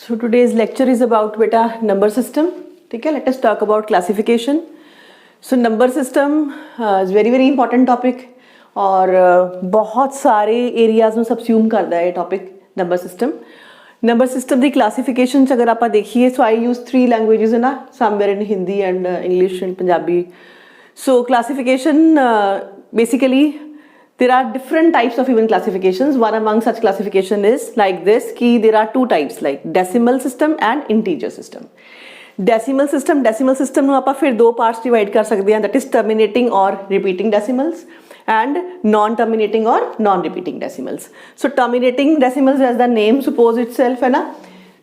So today's lecture is about beta number system. ठीक है, let us talk about classification. So number system is very important topic और बहुत सारे areas ਨੂੰ subsume करता है ये topic number system. Number system ਦੀ classification 'ਚ अगर ਆਪਾਂ देखिए, so I use 3 languages है ना, somewhere in Hindi and English and Punjabi. So classification basically there are different types of even classifications. One among such classification is like this कि there are 2 types like decimal system and integer system. Decimal system ਨੂੰ ਆਪਾਂ ਫਿਰ 2 parts divide ਕਰ ਸਕਦੇ ਹਾਂ, that is terminating or repeating decimals and non-terminating or non-repeating decimals. So terminating decimals as the name suppose itself है ना,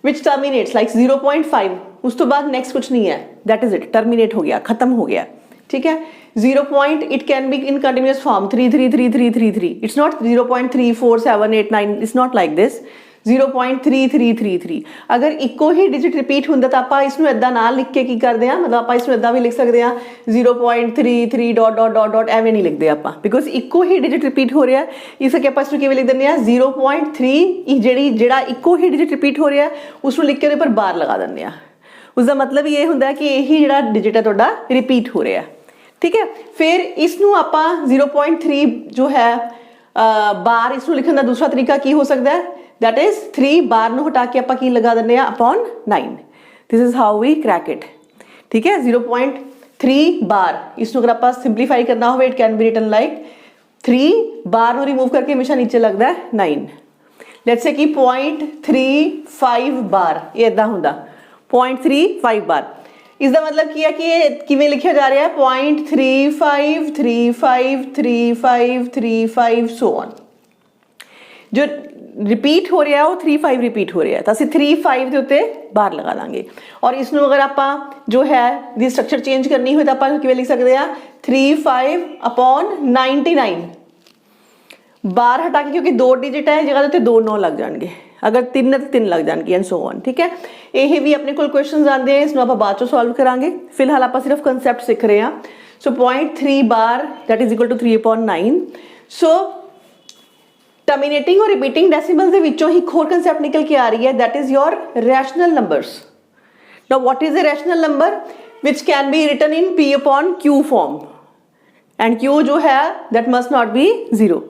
which terminates like 0.5, उस तो बाद next कुछ नहीं है, that is it, terminate हो गया, खत्म हो गया, ठीक है. 0 point it can be in continuous form 3 3 3 3 3 3. It's not 0.3 4 7 8 9. It's not like this. 0.3333. अगर इको ही डिजिट रिपीट ਹੁੰਦਾ ਤਾਂ ਆਪਾਂ ਇਸ ਨੂੰ ਇਦਾਂ ਨਾਲ ਲਿਖ ਕੇ ਕੀ ਕਰਦੇ ਆ, ਮਤਲਬ ਆਪਾਂ ਇਸ ਨੂੰ ਇਦਾਂ ਵੀ ਲਿਖ ਸਕਦੇ ਆ 0.33 ਡਾਟ ਡਾਟ ਡਾਟ ਡਾਟ ਐਵੇਂ ਨਹੀਂ ਲਿਖਦੇ ਆਪਾਂ, ਬਿਕੋਜ਼ ਇਕੋ ਹੀ ਡਿਜਿਟ ਰਿਪੀਟ ਹੋ ਰਿਹਾ, ਇਸ ਕਰਕੇ ਆਪਾਂ ਇਸ ਨੂੰ ਕਿਵੇਂ ਲਿਖ ਦਿੰਦੇ ਆ 0.3 ਜਿਹੜਾ ਇਕੋ ਹੀ ਡਿਜਿਟ ਰਿਪੀਟ ਹੋ ਰਿਹਾ ਉਸ ਨੂੰ ਲਿਖ ਕੇ ਉਹਦੇ ਉੱਪਰ ਬਾਰ ਲਗਾ ਦਿੰਦੇ ਆ. ਉਸਦਾ ਮਤਲਬ ਇਹ ਹੁੰਦਾ ਕਿ ਇਹੀ ਜਿਹੜਾ ਡਿਜਿਟ ਹੈ ਤੁਹਾਡਾ ਰਿਪੀਟ ਹੋ ਰਿਹਾ, ठीक है. फिर इसनू आपां 0.3 जो है बार इसनू लिखण दा दूसरा तरीका की हो सकता है, दैट इज 3 बार नू हटा के आपां की लगा दिंदे आ upon 9. This is how we crack it, ठीक है. 0.3 बार इसनू अगर आपां सिंपलीफाई करना होवे, it can be written like 3 बार नू रिमूव करके हमेशा नीचे लगदा है 9. लेट्स से कि 0.35 बार ये इदां हुंदा 0.35 बार. इसका मतलब की है कि ये किवें लिखा जा रहा है 0.35 35 35 35 सो ऑन. जो रिपीट हो रहा है वो 35 रिपीट हो रहा है, तो असं 35 के उत्ते बार लगा देंगे. और इसनों अगर आप जो है दी स्ट्रक्चर चेंज करनी हो तो आप किवें लिख सकते हैं 35 अपॉन 99 बार हटा के, क्योंकि 2 डिजिट है जगह उत्ते 2 9 लग जाएंगे, अगर 3 है तो 3 लग जाएंगे एंड सो ऑन, ठीक है. ये भी अपने को क्वेश्चन आते हैं, इसमें आप बाद चो सॉल्व करांगे. फिलहाल आप सिर्फ कंसैप्ट सीख रहे हैं. So 0.3 bar that is equal to 3/9. So terminating और रिपीटिंग डेसिमल्स दे विचों ही एक होर कंसैप्ट निकल के आ रही है, that is your rational numbers. Now what is a rational number which can be written in P/Q form, and Q जो है दैट मस्ट नॉट बी 0,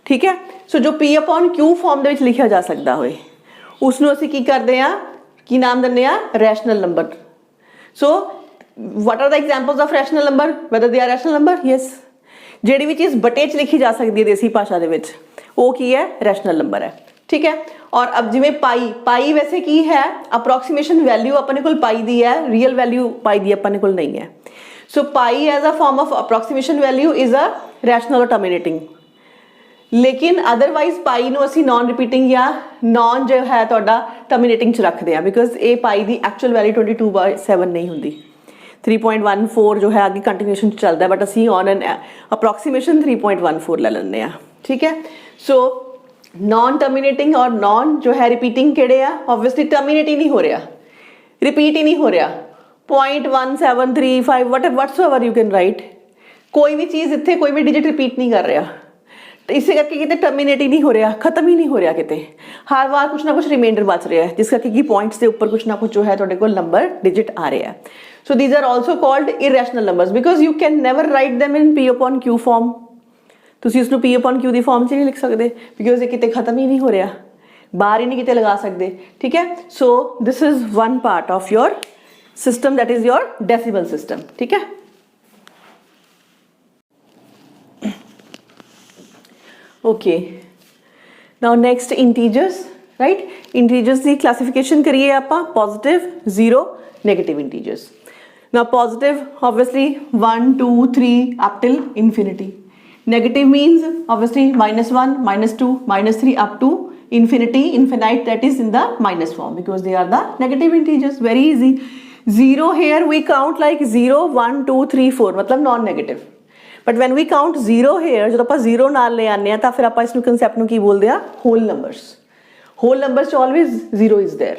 ठीक है. सो जो P/Q फॉर्म ਦੇ ਵਿੱਚ ਲਿਖਿਆ ਜਾ ਸਕਦਾ ਹੋਏ ਉਸ ਨੂੰ ਅਸੀਂ ਕੀ ਕਰਦੇ ਆ, ਕੀ ਨਾਮ ਦਿੰਦੇ ਆ, rational number. So what are the examples of rational number, weather they are rational number, yes. ਜਿਹੜੀ ਵੀ ਚੀਜ਼ ਬਟੇ 'ਚ ਲਿਖੀ ਜਾ ਸਕਦੀ ਹੈ ਦੇਸੀ ਭਾਸ਼ਾ ਦੇ ਵਿੱਚ ਉਹ ਕੀ ਹੈ, ਰੈਸ਼ਨਲ ਨੰਬਰ ਹੈ, ਠੀਕ ਹੈ. ਔਰ ਅਬ ਜਿਵੇਂ ਪਾਈ ਵੈਸੇ ਕੀ ਹੈ, ਅਪਰੋਕਸੀਮੇਸ਼ਨ ਵੈਲਿਊ ਆਪਣੇ ਕੋਲ ਪਾਈ ਦੀ ਹੈ, ਰੀਅਲ ਵੈਲਿਊ ਪਾਈ ਦੀ ਆਪਣੇ ਕੋਲ ਨਹੀਂ ਹੈ. So pi as a form of approximation value is a rational और टर्मिनेटिंग. लेकिन अदरवाइज पाई ਨੂੰ ਅਸੀਂ नॉन रिपीटिंग या नॉन जो है ਤੁਹਾਡਾ टर्मिनेटिंग ਚ ਰੱਖਦੇ ਆ, ਬਿਕੋਜ਼ ਇਹ ਪਾਈ ਦੀ ਐਕਚੁਅਲ ਵੈਲਿਊ 22/7 ਨਹੀਂ ਹੁੰਦੀ. 3.14 जो है आगे कंटिन्यूएशन चलता है, बट ਅਸੀਂ ऑन एन अप्रोक्सीमेशन 3.14 ले लेंगे हैं, ठीक है. सो नॉन टर्मिनेटिंग और नॉन जो है रिपीटिंग ਕਿਹੜੇ ਆ, ऑब्वियसली टर्मिनेट ही नहीं हो रहा, रिपीट ही नहीं हो रहा. 0.1735 whatsoever you can write, कोई भी चीज़ इतने कोई भी डिजिट रिपीट नहीं कर रहा, इसे करके कितने टर्मिनेट ही नहीं हो रहा, खत्म ही नहीं हो रहा, कितने हर बार कुछ ना कुछ रिमाइंडर बच रहा है, जिस करके कि पॉइंट्स के ऊपर कुछ ना कुछ जो है तुहाडे कोल नंबर डिजिट आ रहा है. So these are also called irrational numbers because you can never write them in P/Q form. तुसीं इसनूं P/Q दी फॉर्म 'ਚ नहीं लिख सकते, बिकॉज ये कितने खत्म ही नहीं हो रहा, बाहर ही नहीं कितने लगा सकते, ठीक है. So this is one part of your system, that is your decimal system, ठीक है. Okay, now next integers, right. Integers की क्लासिफिकेशन करिए आप positive, 0, negative integers. Now positive obviously 1 2 3 up till infinity. Negative means obviously -1 -2 -3 up to infinity, infinite, that is in the minus form because they are the negative integers. Very easy. 0 here we count like 0 1 2 3 4 मतलब non negative. But when we count 0 here, जो आप 0 नाल ले आने हैं तो फिर आप इस कंसैप्ट में की बोलते हैं, whole numbers. Whole numbers always 0 is there,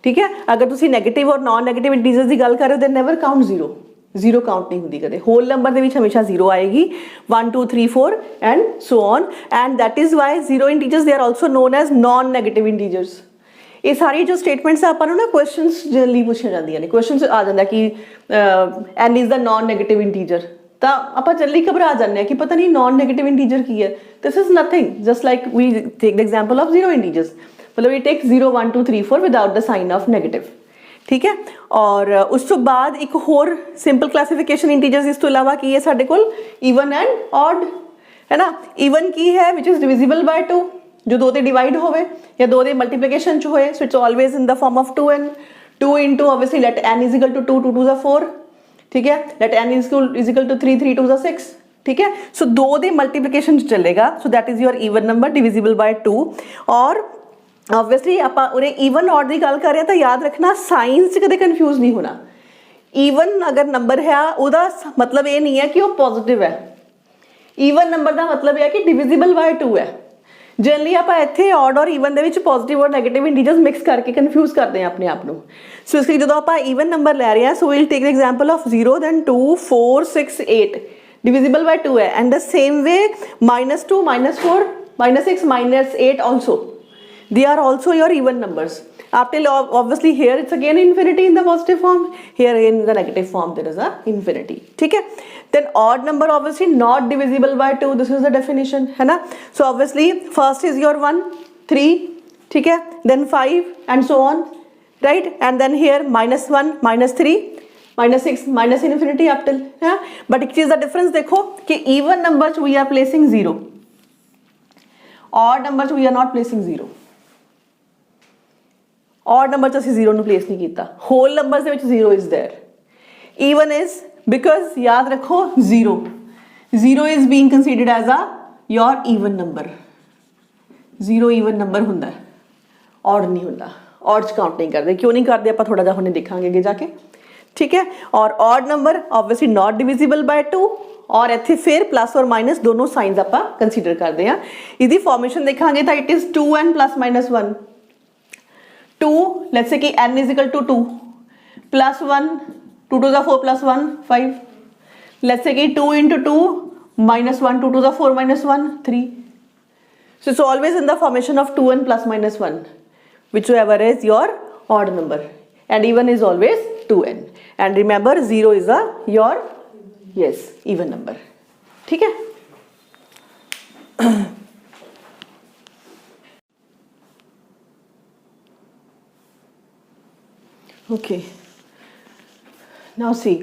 ठीक है. अगर तुम नैगेटिव और नॉन नैगेटिव इंटीजर्स की गल कर रहे हो देन नेवर काउंट 0. 0 काउंट नहीं होती कदे. होल नंबर के हमेशा 0 आएगी, 1 2 3 4 and so on, and that is why 0 integers they are also known as non negative integers. ये सारी जो स्टेटमेंट्स ਆਪਾਂ ਨੂੰ ਨਾ क्वेश्चंस जनरली पूछे ਜਾਂਦੀਆਂ ਨੇ क्वेश्चंस आ ਜਾਂਦਾ कि n is the non negative integer ਤਾਂ ਆਪਾਂ ਜਲਦੀ ਘਬਰਾ ਜਾਂਦੇ ਆ ਕਿ ਪਤਾ ਨਹੀਂ नॉन नेगेटिव इंटीजर ਕੀ ਹੈ this is nothing just like we take the example of zero integers मतलब we take 0 1 2 3 4 without the sign of negative ठीक है और उस तो बाद एक होर सिंपल क्लासिफिकेशन इंटीजर्स इस तो इलावा की है साडे कोल ईवन एंड ऑड है ना ईवन की है विच इज डिविजिबल बाय 2 जो 2 ते डिवाइड होवे या 2 दे मल्टीप्लिकेशन च होए so it's always in the form of 2n 2 into obviously let n is equal to 2 2 2 is 4 ठीक है let n is equal to 3 3 2 is 6 ठीक है सो 2 दे मल्टीप्लिकेशन चलेगा सो that is your even number divisible by 2 और obviously ਆਪਾਂ ਉਰੇ even ਔਡ ਦੀ ਗੱਲ ਕਰ ਰਹੇ ਤਾਂ ਯਾਦ ਰੱਖਣਾ ਸਾਈਨਸ 'ਚ ਕਦੇ ਕਨਫਿਊਜ਼ ਨਹੀਂ ਹੋਣਾ ਈਵਨ ਅਗਰ ਨੰਬਰ ਹੈ ਉਹਦਾ ਮਤਲਬ ਇਹ ਨਹੀਂ ਹੈ ਕਿ ਉਹ ਪੋਜ਼ਿਟਿਵ ਹੈ ਈਵਨ ਨੰਬਰ ਦਾ ਮਤਲਬ ਇਹ ਹੈ ਕਿ ਡਿਵਿਜ਼ੀਬਲ ਬਾਈ 2 ਹੈ ਜਨਰਲੀ ਆਪਾਂ ਇੱਥੇ ਔਡ ਔਰ ਈਵਨ ਦੇ ਵਿੱਚ ਪੋਜ਼ਿਟਿਵ ਔਰ ਨੈਗੇਟਿਵ ਇੰਟੀਜਰਸ ਮਿਕਸ ਕਰਕੇ ਕਨਫਿਊਜ਼ ਕਰਦੇ ਹਾਂ ਆਪਣੇ ਆਪ ਨੂੰ ਸੋ ਇਸ ਲਈ ਜਦੋਂ ਆਪਾਂ ਈਵਨ ਨੰਬਰ ਲੈ ਰਹੇ ਹਾਂ so we'll take the example of 0 then 2 4 6 8 divisible by 2 है and the same way -2 -4 -6 -8 also they are also your even numbers after obviously here it's again infinity in the positive form here in the negative form there is a infinity ठीक है then odd number obviously not divisible by 2 this is the definition है ना so obviously first is your 1 3 ठीक है then 5 and so on right and then here -1 -3 -6 minus infinity up till yeah but एक चीज का difference देखो कि even numbers we are placing 0 odd numbers we are not placing 0 odd numbers ਅਸੀਂ 0 ਨੂੰ place ਨਹੀਂ ਕੀਤਾ whole numbers ਦੇ ਵਿੱਚ 0 is there even is because ਯਾਦ ਰੱਖੋ 0 is being considered as a your even number 0 even number ਹੁੰਦਾ odd नहीं ਹੁੰਦਾ odd ਚ count नहीं ਕਰਦੇ क्यों नहीं ਕਰਦੇ ਆਪਾਂ थोड़ा ਜਿਹਾ ਹੁਣੇ ਦੇਖਾਂਗੇ ਅੱਗੇ ਜਾ ਕੇ ठीक है और odd number obviously not divisible by 2 और ਇੱਥੇ ਫਿਰ प्लस और माइनस दोनों साइंस ਆਪਾਂ ਕੰਸੀਡਰ ਕਰਦੇ ਹਾਂ ਇਹਦੀ ਫਾਰਮੇਸ਼ਨ ਦੇਖਾਂਗੇ ਤਾਂ it is 2n + -1 2 let's say ਕਿ n = 2 +1 2 to the 4 + 1 5 let's say कि 2 into 2 -1 2 to the 4 -1 3 so it's always in the formation of 2n + -1 whichever is your odd number and even is always 2n and remember 0 is a your yes even number ठीक है okay now see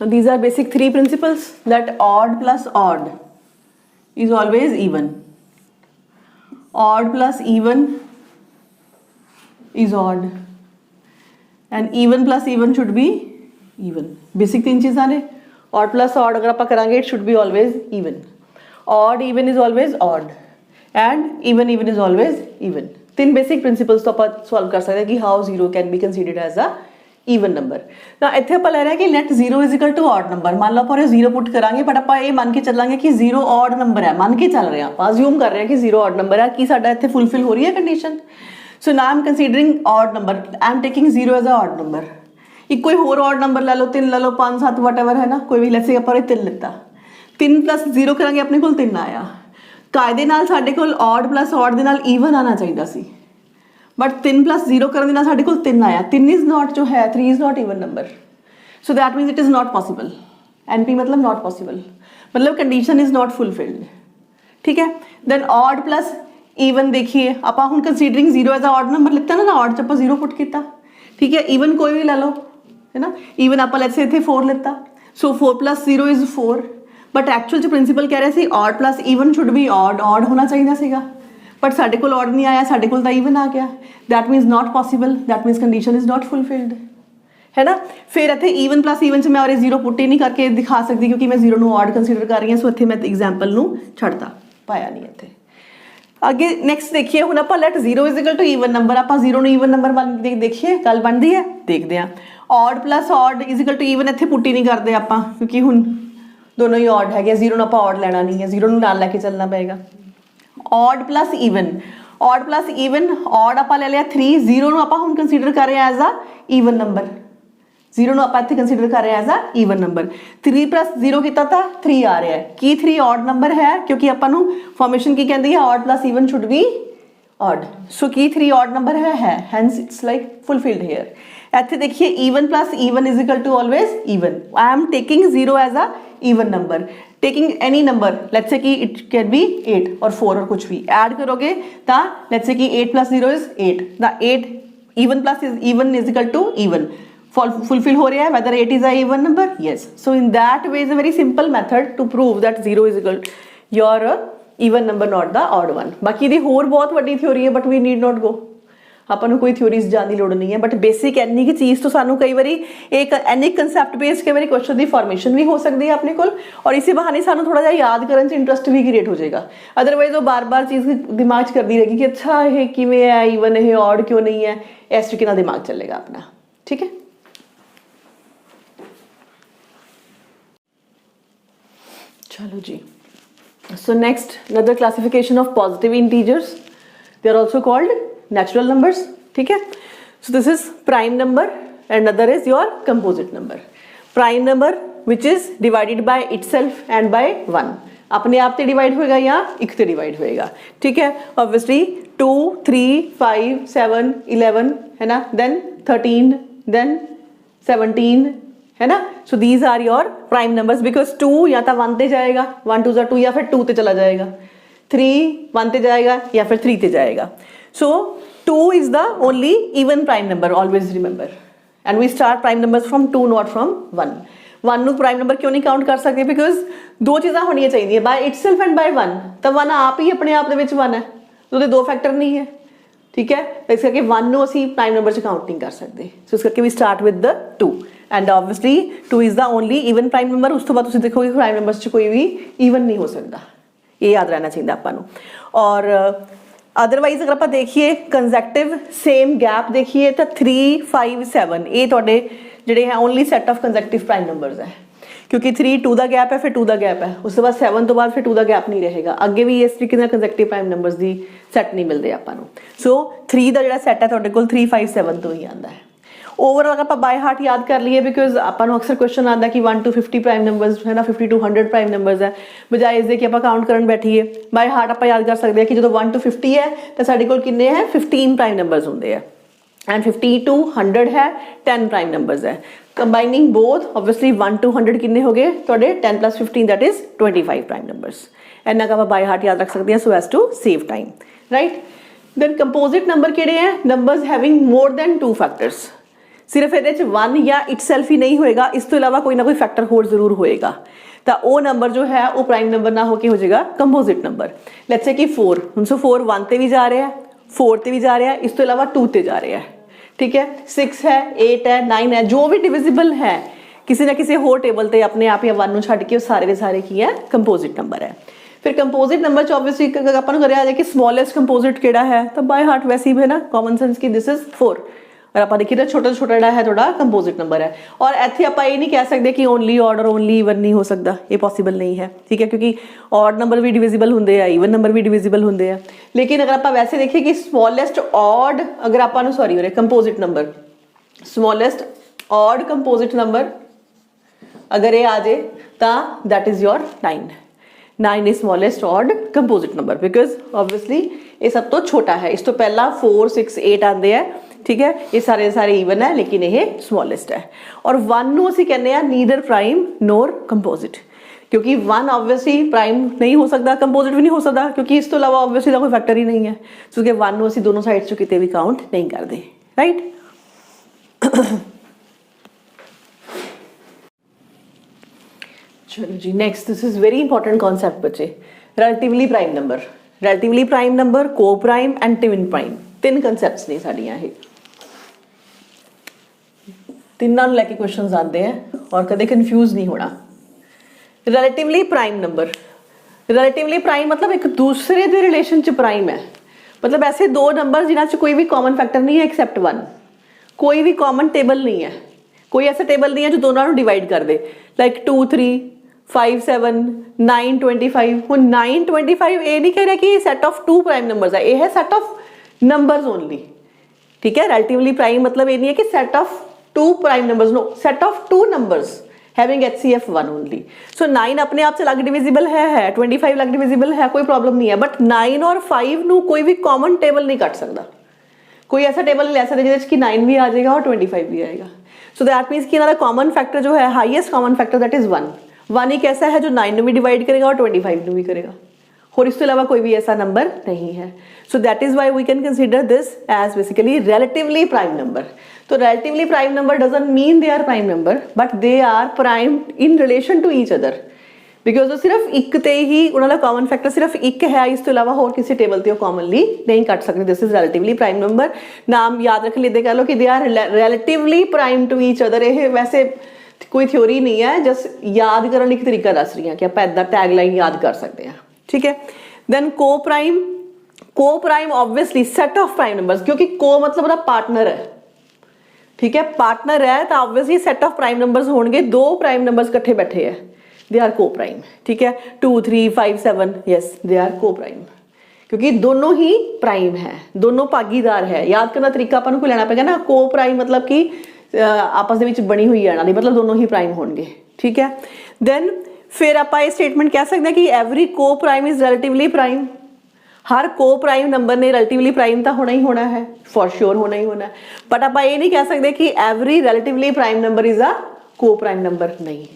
now these are basic 3 principles that odd plus odd is always even odd plus even is odd and even plus even should be even basic 3 चीज़ां ने odd plus odd अगर आप करांगे it should be always even odd even is always odd and even is always even 3 basic principles तो आप solve कर सकते हैं कि how 0 can be considered as a even number ना ਇੱਥੇ ਆਪਾਂ ਲੈ ਰਹੇ ਹਾਂ ਕਿ let 0 is equal to odd number ਮੰਨ ਲਓ ਆਪਾਂ ਇਹ 0 ਪੁੱਟ ਕਰਾਂਗੇ ਬਟ ਆਪਾਂ ਇਹ ਮੰਨ ਕੇ ਚੱਲਾਂਗੇ ਕਿ 0 odd number ਹੈ ਮੰਨ ਕੇ ਚੱਲ ਰਹੇ ਹਾਂ ਆਪਾਂ ਅਸਿਊਮ ਕਰ ਰਹੇ ਹਾਂ ਕਿ 0 odd number ਹੈ ਕੀ ਸਾਡਾ ਇੱਥੇ ਫੁੱਲਫਿਲ ਹੋ ਰਹੀ ਹੈ condition so now I'm considering odd number I'm taking 0 as a odd number एक कोई और odd number ले लो 3 ले लो 5 7 whatever है ना कोई भी let's say ਆਪਾਂ 3 ਲਿੱਤਾ 3 + 0 ਕਰਾਂਗੇ ਆਪਣੇ ਕੋਲ 3 ਆਇਆ ਕਾਇਦੇ ਨਾਲ ਸਾਡੇ ਕੋਲ odd plus odd ਦੇ ਨਾਲ even ਆਣਾ ਚਾਹੀਦਾ ਸੀ ਬਟ 3 + 0 ਕਰਨ ਦੇ ਨਾਲ ਸਾਡੇ ਕੋਲ 3 ਆਇਆ 3 is not ਜੋ ਹੈ 3 is not even number so that means it is not possible NP मतलब not possible मतलब condition is not fulfilled ठीक है then odd plus ਈਵਨ ਦੇਖੀਏ ਆਪਾਂ ਹੁਣ considering 0 as a odd number ਲਿੱਤਾ ਨਾ ਆਡ ਚ ਆਪਾਂ 0 ਪੁੱਟ ਕੀਤਾ ਠੀਕ ਹੈ ਈਵਨ ਕੋਈ ਵੀ ਲੈ ਲਓ ਹੈ ਨਾ ਈਵਨ ਆਪਾਂ ਲੈਟਸ ਸੇ ਇੱਥੇ 4 ਲਿੱਤਾ ਸੋ 4 + 0 ਇਜ਼ 4 ਬਟ ਐਕਚੁਅਲ ਚ ਪ੍ਰਿੰਸੀਪਲ ਕਹਿ ਰਿਹਾ ਸੀ odd plus even should be odd ਹੋਣਾ ਚਾਹੀਦਾ ਸੀਗਾ ਬਟ ਸਾਡੇ ਕੋਲ ਆਡ ਨਹੀਂ ਆਇਆ ਸਾਡੇ ਕੋਲ ਤਾਂ ਈਵਨ ਆ ਗਿਆ that means not possible that means condition is not fulfilled है ना फिर इतने ईवन प्लस ईवन से मैं और 0 पुट ही नहीं करके दिखा सकती क्योंकि मैं 0 ਨੂੰ ਆਡ ਕੰਸੀਡਰ ਕਰ ਰਹੀ ਹਾਂ ਸੋ ਇੱਥੇ ਮੈਂ ਐਗਜ਼ਾਮਪਲ ਨੂੰ ਛੱਡਤਾ ਪਾਇਆ ਨਹੀਂ ਇੱਥੇ ਅੱਗੇ ਨੈਕਸਟ ਦੇਖੀਏ ਹੁਣ ਆਪਾਂ ਲੈਟ 0 = ਈਵਨ ਨੰਬਰ ਆਪਾਂ 0 ਨੂੰ ਈਵਨ ਨੰਬਰ ਵੱਲ ਦੇਖੀਏ ਗੱਲ ਬਣਦੀ ਹੈ ਦੇਖਦੇ ਹਾਂ ਆਡ ਪਲੱਸ ਆਡ = ਈਵਨ ਇੱਥੇ ਪੁੱਟ ਹੀ ਨਹੀਂ ਕਰਦੇ ਆਪਾਂ ਕਿਉਂਕਿ ਹੁਣ ਦੋਨੋਂ ਹੀ ਆਡ ਹੈਗੇ 0 ਨੂੰ ਆਪਾਂ ਆਡ ਲੈਣਾ ਨਹੀਂ ਹੈ 0 ਨੂੰ ਨਾਲ ਲੈ ਕੇ ਚੱਲਣਾ ਪਏਗਾ ਆਡ ਪਲੱਸ ਈਵਨ ਆਡ ਆਪਾਂ ਲੈ ਲਿਆ 3 0 ਨੂੰ ਆਪਾਂ ਹੁਣ ਕੰਸੀਡਰ ਕਰ ਰਹੇ ਹਾਂ ਐਜ਼ ਅ ਈਵਨ ਨੰਬਰ 0 ਨੂੰ ਆਪਾਂ ਇੱਥੇ ਕੰਸੀਡਰ ਕਰ ਰਹੇ ਹਾਂ ਐਜ਼ ਅ ਈਵਨ ਨੰਬਰ 3 + 0 ਕੀਤਾ ਤਾਂ 3 ਆ ਰਿਹਾ ਹੈ ਕੀ 3 ਆਡ ਨੰਬਰ ਹੈ ਕਿਉਂਕਿ ਆਪਾਂ ਨੂੰ ਫਾਰਮੇਸ਼ਨ ਕੀ ਕਹਿੰਦੀ ਹੈ odd plus even should be odd. So की 3 ऑड नंबर है hence it's like fulfilled here. ਇੱਥੇ देखिए even plus even is equal to always even. I am taking 0 as a even number. Taking any number, let's say कि it can be 8 और 4 और कुछ भी add करोगे तो let's say कि 8 plus 0 is 8. The 8 even plus is equal to even. Fulfill हो रहा है whether 8 is a even number? Yes. So in that way is a very simple method to prove that 0 is equal your even number not the odd one. बाकी ਦੀ ਹੋਰ ਬਹੁਤ ਵੱਡੀ theory ਹੈ but we need not go. ਆਪਾਂ ਨੂੰ ਕੋਈ theories ਜਾਣ ਦੀ ਲੋੜ ਨਹੀਂ ਹੈ ਬਟ ਬੇਸਿਕ ਇੰਨੀ ਕੀ ਚੀਜ਼ ਤੋਂ ਸਾਨੂੰ ਕਈ ਵਾਰੀ ਇੱਕ ਇੰਨੀ ਕਨਸੈਪਟ ਬੇਸਡ ਕਈ ਵਾਰੀ ਕੁਐਸਚਨ ਦੀ ਫਾਰਮੇਸ਼ਨ ਵੀ ਹੋ ਸਕਦੀ ਹੈ ਆਪਣੇ ਕੋਲ ਔਰ ਇਸੇ ਬਹਾਨੇ ਸਾਨੂੰ ਥੋੜਾ ਜਿਹਾ ਯਾਦ ਕਰਨ 'ਚ ਇੰਟਰਸਟ ਵੀ ਕ੍ਰੀਏਟ ਹੋ ਜਾਏਗਾ। ਅਦਰਵਾਈਜ਼ ਉਹ ਬਾਰ-ਬਾਰ ਚੀਜ਼ ਦਿਮਾਗ 'ਚ ਕਰਦੀ ਰਹੇਗੀ ਕਿ ਅੱਛਾ ਇਹ ਕਿਵੇਂ ਹੈ ਈਵਨ ਇਹ ਔਡ ਕਿਉਂ ਨਹੀਂ ਹੈ ਇਸ ਤਰੀਕੇ ਨਾਲ ਦਿਮਾਗ ਚੱਲੇਗਾ ਆਪਣਾ। ਠੀਕ ਹੈ ਚਲੋ ਜੀ। So next another classification of positive integers, they are also called natural numbers. ठीक है, so this is prime number and another is your composite number. Prime number which is divided by itself and by 1 अपने आप से divide होएगा या एक से divide होएगा। ठीक है, obviously 2 3 5 7 11 है ना, then 13 then 17 है ना। So these are your prime numbers because 2 या तो 1 ते जाएगा 1 2 2 या फिर 2 ते चला जाएगा, 3 1 ते जाएगा या फिर 3 ते जाएगा। So 2 is the only even prime number, always remember, and we start prime numbers from 2 not from 1। 1 ਨੂੰ ਪ੍ਰਾਈਮ ਨੰਬਰ ਕਿਉਂ ਨਹੀਂ ਕਾਊਂਟ ਕਰ ਸਕਦੇ ਬਿਕॉज ਦੋ ਚੀਜ਼ਾਂ ਹੋਣੀਆਂ ਚਾਹੀਦੀਆਂ ਬਾय ਇਟਸੈਲਫ ਐਂਡ ਬਾय 1। ਤਾਂ 1 ਆਪ ਹੀ ਆਪਣੇ ਆਪ ਦੇ ਵਿੱਚ 1 ਹੈ, ਉਹਦੇ ਦੋ ਫੈਕਟਰ ਨਹੀਂ ਹੈ। ਠੀਕ ਹੈ, ਇਸ ਕਰਕੇ 1 ਨੂੰ ਅਸੀਂ ਪ੍ਰਾਈਮ ਨੰਬਰ 'ਚ ਕਾਊਂਟ ਨਹੀਂ ਕਰ ਸਕਦੇ। ਸੋ ਇਸ ਕਰਕੇ we start with the 2 and obviously 2 is the only even prime number. उस तो बाद तुसीं देखोगे प्राइम नंबर्स 'ਚ कोई भी ईवन नहीं हो सकता, ये याद रहना चाहिए आपां नूं। और अदरवाइज अगर आप देखिए कंजैक्टिव सेम गैप देखिए तो 3 5 7 ये तुहाडे जिहड़े है only set of consecutive prime numbers है, क्योंकि 3 2 का गैप है फिर 2 का गैप है, उस तो बाद 7 तो बाद फिर 2 का गैप नहीं रहेगा। अगे भी इस तरीके नाल कंजैक्टिव प्राइम नंबर्स दी सैट नहीं मिलते आपां नूं। सो 3 का जिहड़ा सैट है तुहाडे कोल 3 5 7 तो ही आंदा है। ओवरऑल अगर आप बाय हार्ट याद कर लिए बिकॉज आपको अक्सर क्वेश्चन आता है कि 1 to 50 प्राइम नंबर्स है ना, 50 to 100 प्राइम नंबर्स है, बजाय इसके कि आप काउंट करन बैठिए बाय हार्ट आप याद कर सकते हैं कि जो 1 to 50 है तो साढ़े कोल किन्ने है 15 प्राइम नंबर्स होंगे हैं, एंड 50 to 100 है 10 प्राइम नंबर्स है। कंबाइनिंग बोथ ऑब्वियसली 1 to 100 किन्ने हो गए थोड़े 10 + 15 दैट इज 25 प्राइम नंबर्स। इन्ना का बाय हार्ट याद रख सकते हैं so as to save time, right. Then composite number किहड़े हैं, numbers having more than 2 factors. सिर्फ ये 1 या इटसेल्फ ही नहीं होएगा, इस तो इलावा कोई ना कोई फैक्टर होर जरूर होएगा, तो वो नंबर जो है वो प्राइम नंबर ना होके हो जाएगा कंपोजिट नंबर। लेट्स से कि 4 सो 4 1 ते भी जा रहा है, 4 ते भी जा रहा है, इस तो इलावा 2 ते जा रहा है। ठीक है, 6 है 8 है 9 है, जो भी डिविजिबल है किसी ना किसी होर टेबल ते अपने आप या 1 छड्ड के सारे के सारे की है कंपोजिट नंबर है। फिर कंपोजिट नंबर च ऑब्वियसली अपन कराया जाए कि स्मॉलेस्ट कंपोजिट केड़ा है, तो बाय हार्ट वैसे ही है ना कॉमन सेंस की दिस इज 4। और आप देखिए तो छोटा छोटा जोड़ा है थोड़ा कंपोजिट नंबर है। और इत्थे आप ये नहीं कह सकते कि ओनली ऑड और ओनली ईवन नहीं हो सकता, ये पॉसिबल नहीं है। ठीक है, क्योंकि ऑड नंबर भी डिविजिबल होंगे हैं, ईवन नंबर भी डिविजिबल होंगे हैं। लेकिन अगर आप वैसे देखिए कि स्मॉलेस्ट ऑड अगर आप सॉरी हो रहे composite number, smallest odd composite number अगर ये आ जाए तो that is your 9 is smallest odd composite number because obviously ये सब तो छोटा है। इस तो पहला 4 6 8 आते हैं। ठीक है, ये सारे सारे ईवन है लेकिन ये स्मॉलेस्ट है। और 1 नूं असीं कहने हैं नीदर प्राइम नोर कंपोजिट, क्योंकि 1 ऑब्वियसली प्राइम नहीं हो सकता, कंपोजिट भी नहीं हो सकता, क्योंकि इस तो इलावा ऑब्वियसली कोई फैक्टर ही नहीं है। क्योंकि 1 नूं असीं दोनों साइड चों किते भी काउंट नहीं करते, राइट। चलो जी, next this is very important concept बच्चे, relatively prime number. Relatively prime number, coprime and twin prime, 3 concepts ने साड़ियाँ ये तिना लैके क्वेश्चन आते हैं और कदे कन्फ्यूज नहीं होना। Relatively prime number, relatively prime मतलब एक दूसरे के रिलेशन च प्राइम है, मतलब ऐसे 2 नंबर जिन्हां च कोई भी कॉमन फैक्टर नहीं है एक्सैप्ट 1, कोई भी कॉमन टेबल नहीं है, कोई ऐसा टेबल नहीं है जो दोनों को डिवाइड कर दे, लाइक 2 3 5 7 9 25। हुण 9 25 ये नहीं कह रहा कि सैट ऑफ 2 प्राइम नंबर्स है, ये है सैट ऑफ नंबर्स ओनली। ठीक है, रिलेटिवली प्राइम मतलब ये नहीं है कि set of 2 prime numbers, no, set of 2 numbers having HCF 1 only. So 9 अपने आप से अलग डिविजिबल है 25 अलग डिविजिबल है, कोई प्रॉब्लम नहीं है, बट 9 और 5 ਨੂੰ कोई भी कॉमन टेबल नहीं ਕੱਟ ਸਕਦਾ, कोई ऐसा टेबल नहीं ले सकता जिसमें कि 9 भी आ जाएगा और 25 भी आएगा। सो दैट मीन्स कि इनका कॉमन फैक्टर जो है, highest common factor that is 1। 1 एक ऐसा है जो 9 ਨੂੰ भी डिवाइड करेगा और 25 ਨੂੰ भी करेगा, और इसके अलावा कोई भी ऐसा नंबर नहीं है। So that is why we can consider this as basically relatively prime number. तो relatively prime number doesn't mean they are prime number, but they are prime in relation to each other, because सिर्फ एक ते ही उन्होंने common factor सिर्फ एक है, इस तो इलावा होर किसी टेबल ते कॉमनली नहीं कट सकते। This is relatively prime number. नाम याद रख लेते, कह लो कि they are relatively prime to each other. ये वैसे कोई थ्योरी नहीं है, जस्ट याद करने एक तरीका दस रही है कि आप इदा टैगलाइन याद कर सकते हैं, ठीक है। देन को prime obviously set of prime numbers, क्योंकि को मतलब उसका पार्टनर है, ठीक है, पार्टनर है तो obviously set of prime numbers होंगे। दो प्राइम नंबर्स इकट्ठे बैठे हैं, दे आर को प्राइम, ठीक है। 2 3 5 7 यस दे आर को प्राइम, क्योंकि दोनों ही प्राइम है, दोनों भागीदार है। याद करना तरीका अपन को लेना पेगा ना, को प्राइम मतलब कि आपस ਦੇ ਵਿੱਚ बनी हुई है, मतलब दोनों ही प्राइम होंगे, ठीक है। देन फिर आप ये स्टेटमेंट कह सकते हैं कि एवरी को प्राइम इज रिलेटिवली प्राइम। हर को प्राइम नंबर ने रिलेटिवली प्राइम तो होना ही होना है, फॉर श्योर होना ही होना है, बट आप ये नहीं कह सकते कि every relatively prime number is a को प्राइम नंबर, नहीं,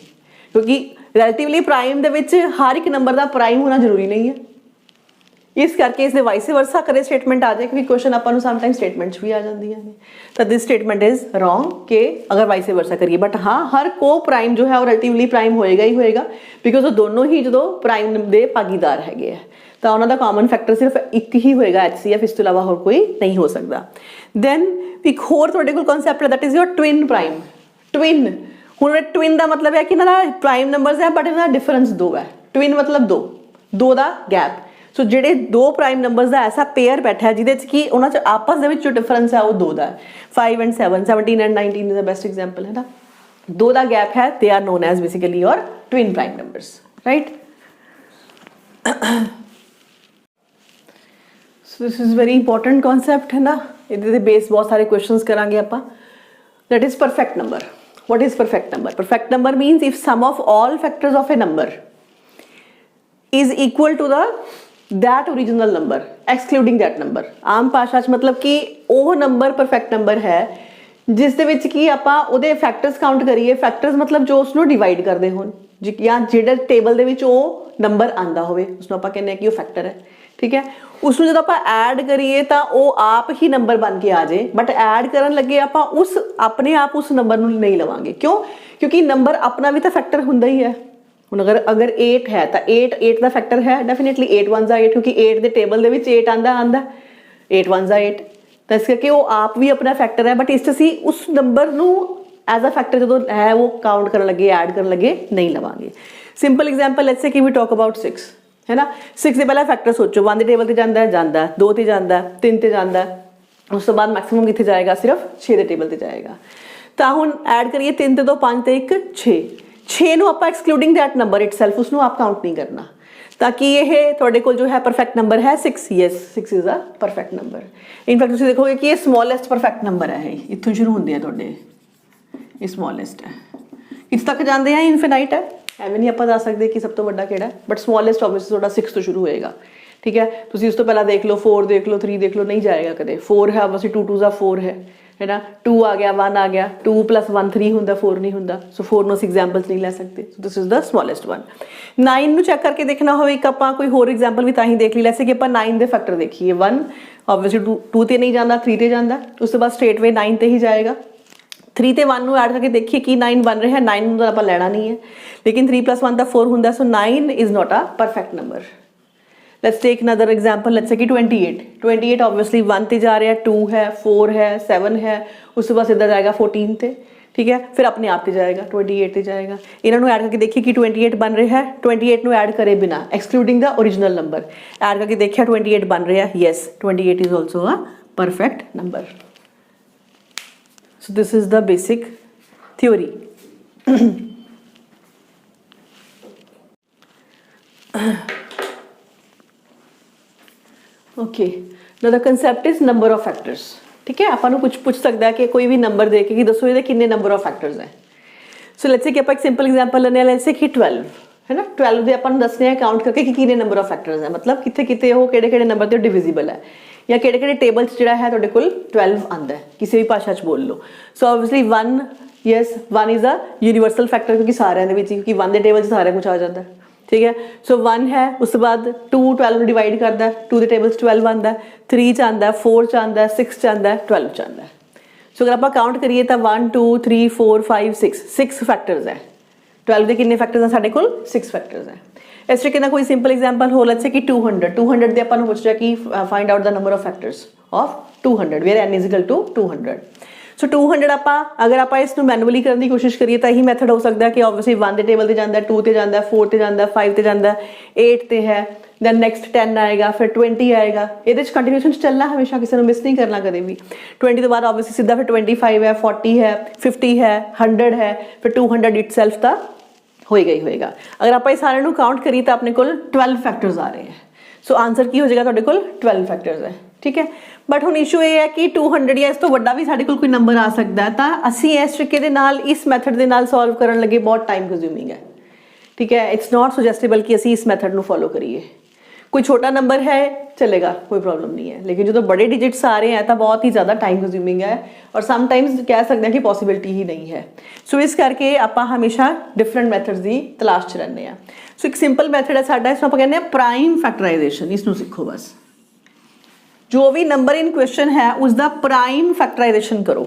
क्योंकि रिलेटिवली प्राइम दे विच हर एक नंबर का प्राइम होना जरूरी नहीं है। इस करके इसने वाइस वर्सा करे स्टेटमेंट आ जाए, क्योंकि क्वेश्चन अपन समटाइम स्टेटमेंट्स भी आ जाती है, तो दिस स्टेटमेंट इज रॉन्ग के अगर वाइस वर्सा करिए। बट हाँ, हर को प्राइम जो है वो रिलेटिवली प्राइम होएगा ही होएगा, बिकॉज वो दोनों ही जो प्राइम के भागीदार है, तो उन्होंने कॉमन फैक्टर सिर्फ एक ही होएगा HCF, इस तो इलावा और कोई नहीं हो सकता। देन एक होर तुहाडे कोल कॉन्सैप्ट है, that is your twin prime. Twin हुण ट्विन का मतलब है कि इन्होंने प्राइम नंबर्स है बट इन्होंने डिफरेंस दो है। ट्विन मतलब दो का गैप। सो ਜਿਹੜੇ दो प्राइम नंबर्स का ऐसा पेयर बैठा है जिहदे कि उन्होंने आपस दे विच जो डिफरेंस है वो 2 का है। 5 and 7, 17 and 19 is the best example, है ना। 2 का गैप है, they are known as basically your twin prime numbers, right. So this is very important concept, है ना। ये बेस बहुत सारे क्वेश्चंस करांगे आपां। That is perfect number. What is perfect number? Perfect number means if sum of all factors of a number is equal to the that original number excluding that number. आम भाषा च मतलब कि वो नंबर परफेक्ट नंबर है जिस दे विच कि आपां उहदे फैक्टर्स काउंट करिए। फैक्टर्स मतलब जो उसनों डिवाइड करते होण, या जिहड़े टेबल दे विच वो नंबर आंदा होवे उसनों आपां कहने कि वो फैक्टर है, ठीक है। उसनों जदों आपां ऐड करिए तो वो आप ही नंबर बन के आ जाए, बट ऐड करन लगे आपां उस अपने आप उस नंबर नूं नहीं लवांगे। क्यों? क्योंकि नंबर अपना भी तो फैक्टर हुंदा ही है। अगर 8 है तो 8 का फैक्टर है, डेफिनेटली 8 1 8, क्योंकि 8 के टेबल के 8 आंदा 8 1 8, तो इस करके वो आप भी अपना फैक्टर है, बट इस असी उस नंबर नू एज अ फैक्टर जो है वो काउंट करने लगे, ऐड करने लगे नहीं लवांगे। सिंपल एग्जाम्पल लेट्स से कि वी टॉक अबाउट 6, है ना। 6 के पहला फैक्टर सोचो, 1 के टेबल से जाता, 2 ते जाता, 3 ते जाता, उस तो बाद मैक्सिमम कितने जाएगा? सिर्फ 6 के टेबल से जाएगा। तो हुण ऐड करिए 3 ते 2 5 ते 1 6। 6 ਨੂੰ ਆਪਾਂ एक्सक्लूडिंग दैट नंबर इटसेल्फ उसनों आप काउंट नहीं करना, ताकि ये थोड़े को जो है परफेक्ट नंबर है 6। Yes 6 is a perfect number. In fact तुसीं देखोगे कि ये स्मॉलेस्ट परफेक्ट नंबर है, इत्थों शुरू होंदे हैं थोड़े, ये स्मॉलेस्ट है, किस तक जाते हैं इनफिनाइट है, एवं नहीं आप दस सकते कि सब तो बड़ा किहड़ा, बट स्मॉलेस्ट ऑब्वियसली थोड़ा 6 तो शुरू होएगा, ठीक है। तुसीं उस तो पहला देख लो 4 देख लो 3 देख लो, नहीं जाएगा कदे। 4 है ऑब्वियसली 2 2 4 है ना। 2 आ गया 1 आ गया, 2 + 1 3 होंदा, 4 नहीं होंदा। सो 4 ਨੂੰ एग्जाम्पल्स नहीं ले सकते। सो this is the smallest one. 9 ਨੂੰ चेक करके देखना हो एक आपां कोई होर एग्जाम्पल भी तां ही देख ली, जैसे कि आपां 9 ਦੇ फैक्टर देखिए। 1 ऑब्वियसली 2 ਤੇ नहीं जाता, 3 ਤੇ जाता, उस तो बाद स्ट्रेट वे 9 ਤੇ ही जाएगा। 3 ਤੇ 1 ਨੂੰ ऐड करके देखिए कि 9 बन रहा है। 9 ਨੂੰ आपां लेना नहीं है, लेकिन 3 + 1 ਤਾਂ 4 होंदा। So 9 is not a perfect number. Let's take another example, let's say कि 28 ऑब्वियसली 1 ते जा रहा है, 2 है, 4 है, 7 है, उसके बाद सीधा जाएगा 14 ते, ठीक है। फिर अपने आप ते जाएगा 28 ते जाएगा। इन्होंने ऐड करके देखिए कि 28 बन रहा है। 28 ਨੂੰ ऐड करे बिना excluding the original number add करके देखिए 28 बन रहा है। Yes 28 is also a perfect number. So this is the basic theory. Okay, now the concept is number of factors, ठीक है। आपां नूं कुछ पूछ सकता है कि कोई भी नंबर दे के कि दसो इहदे किन्ने नंबर ऑफ फैक्टर्स है। सो लेट्स से कि आप एक सिंपल एग्जांपल लेने वाले से कि 12 है ना, 12 ਦੇ ਆਪਾਂ ਨੂੰ ਦੱਸਣੇ ਆ ਕਾਊਂਟ ਕਰਕੇ ਕਿ ਕਿੰਨੇ ਨੰਬਰ ਆਫ ਫੈਕਟਰਸ ਹੈ, ਮਤਲਬ ਕਿੱਥੇ ਕਿੱਥੇ ਉਹ ਕਿਹੜੇ ਕਿਹੜੇ ਨੰਬਰ ਤੇ ਡਿਵੀਜ਼ੀਬਲ ਹੈ ਜਾਂ ਕਿਹੜੇ ਕਿਹੜੇ ਟੇਬਲ 'ਚ ਜਿਹੜਾ ਹੈ ਤੁਹਾਡੇ ਕੋਲ 12 ਆਉਂਦਾ ਹੈ, ਕਿਸੇ ਵੀ ਭਾਸ਼ਾ 'ਚ ਬੋਲ ਲਓ। So obviously 1 yes 1 is a universal factor क्योंकि सारिਆਂ ਦੇ ਵਿੱਚ क्योंकि 1 ਦੇ ਟੇਬਲ 'ਚ ਸਾਰਾ ਕੁਝ ਆ ਜਾਂਦਾ ਹੈ, ठीक है। सो 1 है, उस तो बाद 2 12 ਨੂੰ डिवाइड करता है, 2 ਦੇ ਟੇਬਲ 'ਚ 12 ਆਉਂਦਾ है, 3 'ਚ ਆਉਂਦਾ है, 4 'ਚ ਆਉਂਦਾ है, 6 'ਚ ਆਉਂਦਾ है, 12 'ਚ ਆਉਂਦਾ है। सो अगर आप काउंट करिए तो 1 2 3 4 5 6 फैक्टर्स है। 12 ਦੇ ਕਿੰਨੇ ਫੈਕਟਰਸ ਆ ਸਾਡੇ ਕੋਲ? 6 ਫੈਕਟਰਸ ਹੈ। ਇਸ ਤਰੀਕੇ ਨਾਲ ਕੋਈ ਸਿੰਪਲ ਐਗਜ਼ਾਮਪਲ ਹੋ ਲੈਟਸ ਸੇ ਕਿ 200 ਦੇ ਆਪਾਂ ਨੂੰ ਪੁੱਛ ਰਿਹਾ ਕਿ find out the number of factors of 200 where n is equal to 200। ਸੋ 200 ਆਪਾਂ ਅਗਰ ਆਪਾਂ ਇਸ ਨੂੰ ਮੈਨੂਅਲੀ ਕਰਨ ਦੀ ਕੋਸ਼ਿਸ਼ ਕਰੀਏ ਤਾਂ ਇਹੀ ਮੈਥਡ ਹੋ ਸਕਦਾ ਕਿ ਆਬਵੀਅਸਲੀ 1 ਦੇ ਟੇਬਲ ਤੇ ਜਾਂਦਾ, 2 ਤੇ ਜਾਂਦਾ, 4 ਤੇ ਜਾਂਦਾ, 5 ਤੇ ਜਾਂਦਾ, 8 ਤੇ ਹੈ, ਦੈਨ ਨੈਕਸਟ 10 ਆਏਗਾ, ਫਿਰ 20 ਆਏਗਾ। ਇਹਦੇ 'ਚ ਕੰਟੀਨਿਊਸ਼ਨ 'ਚ ਚੱਲਣਾ, ਹਮੇਸ਼ਾ ਕਿਸੇ ਨੂੰ ਮਿਸ ਨਹੀਂ ਕਰਨਾ ਕਦੇ ਵੀ। 20 ਤੋਂ ਬਾਅਦ ਆਬਵੀਅਸਲੀ ਸਿੱਧਾ ਫਿਰ 25 ਹੈ, 40 ਹੈ, 50 ਹੈ, 100 ਹੈ, ਫਿਰ 200 ਇਟਸੈਲਫ ਤਾਂ ਹੋਏਗਾ ਹੀ ਹੋਏਗਾ। ਅਗਰ ਆਪਾਂ ਇਹ ਸਾਰਿਆਂ ਨੂੰ ਕਾਊਂਟ ਕਰੀਏ ਤਾਂ ਆਪਣੇ ਕੋਲ 12 ਫੈਕਟਰਸ ਆ ਰਹੇ ਹੈ। ਸੋ ਆਨਸਰ ਕੀ ਹੋ ਜਾਏਗਾ ਤੁਹਾਡੇ ਕੋਲ? 12 ਫੈਕਟਰਸ ਹੈ, ਠੀਕ ਹੈ। ਬਟ ਹੁਣ ਇਸ਼ੂ ਇਹ ਹੈ ਕਿ 200 ਜਾਂ ਇਸ ਤੋਂ ਵੱਡਾ ਵੀ ਸਾਡੇ ਕੋਲ ਕੋਈ ਨੰਬਰ ਆ ਸਕਦਾ, ਤਾਂ ਅਸੀਂ ਇਸ ਤਰੀਕੇ ਦੇ ਨਾਲ ਇਸ ਮੈਥਡ ਦੇ ਨਾਲ ਸੋਲਵ ਕਰਨ ਲੱਗੇ ਬਹੁਤ ਟਾਈਮ ਕੰਜ਼ਿਊਮਿੰਗ ਹੈ, ਠੀਕ ਹੈ। ਇਟਸ ਨਾਟ ਸੁਜੈਸਟੇਬਲ ਕਿ ਅਸੀਂ ਇਸ ਮੈਥਡ ਨੂੰ ਫੋਲੋ ਕਰੀਏ। कोई छोटा नंबर है चलेगा, कोई प्रॉब्लम नहीं है, लेकिन जो बड़े डिजिट्स आ रहे हैं तो बहुत ही ज़्यादा टाइम कंज्यूमिंग है और समटाइम्स कह सकते हैं कि पॉसिबिलिटी ही नहीं है। सो इस करके आप हमेशा डिफरेंट मैथड्स की तलाश च रहने हैं। सो एक सिंपल मैथड है साडा, इसमें आप कहने प्राइम फैक्टराइजेशन। इसनूं सीखो बस, जो भी नंबर इन क्वेश्चन है उसका प्राइम फैक्टराइजेशन करो।